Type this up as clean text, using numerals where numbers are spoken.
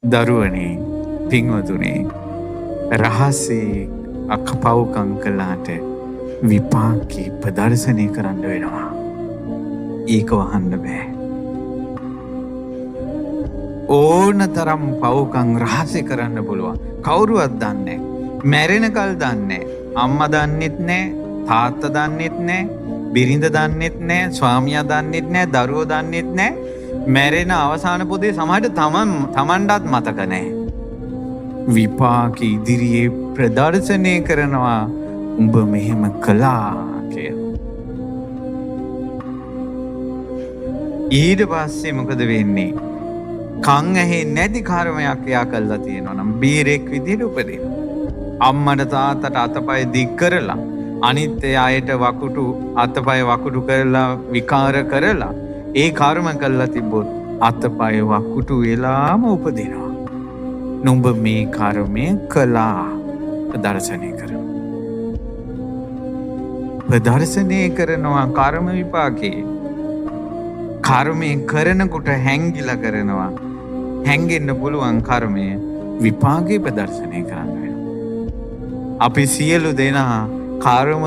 දරුවනේ පින්වතුනේ රහසේ අකපව්කම් කළාට විපාකේ ප්‍රදර්ශනය කරන්න වෙනවා. ඒක වහන්න බෑ. ඕන තරම් පව්කම් රහසේ කරන්න පුළුවන්. කවුරුවත් දන්නේ නැහැ. මැරෙනකල් දන්නේ නැහැ. අම්මා දන්නෙත් නැහැ, තාත්තා දන්නෙත් නැහැ, බිරිඳ දන්නෙත් නැහැ, ස්වාමියා දන්නෙත් නැහැ, දරුවෝ දන්නෙත් නැහැ. මැරෙන අවසාන පොතේ සමහරට තමන්ටත් මතක නැහැ. විපාක ඉදිරියේ ප්‍රදර්ශනය කරනවා උඹ මෙහෙම කළා කියලා. ඊට පස්සේ මොකද වෙන්නේ? කන් ඇහෙන්නේ නැති කර්මයක් එයා කළා තියෙනවා නම් බීරෙක් විදිහට උපදිනවා. අම්මට තාත්තට අතපය දික් කරලා අනිත් අයට වකුටු අතපය වකුටු කරලා විකාර කරලා ඒ කර්ම කළා තිබ්බොත් අතපය වකුටු වෙලාම උපදිනවා. නුඹ මේ කර්මය කළා ප්‍රදර්ශනය කරනවා. ප්‍රදර්ශනය කරනවා කර්ම විපාකේ. කර්මය කරනකොට හැංගිලා කරනවා. හැංගෙන්න පුළුවන් කර්මය විපාකේ ප්‍රදර්ශනය කරන්න වෙනවා. අපි සියලු දෙනා කර්ම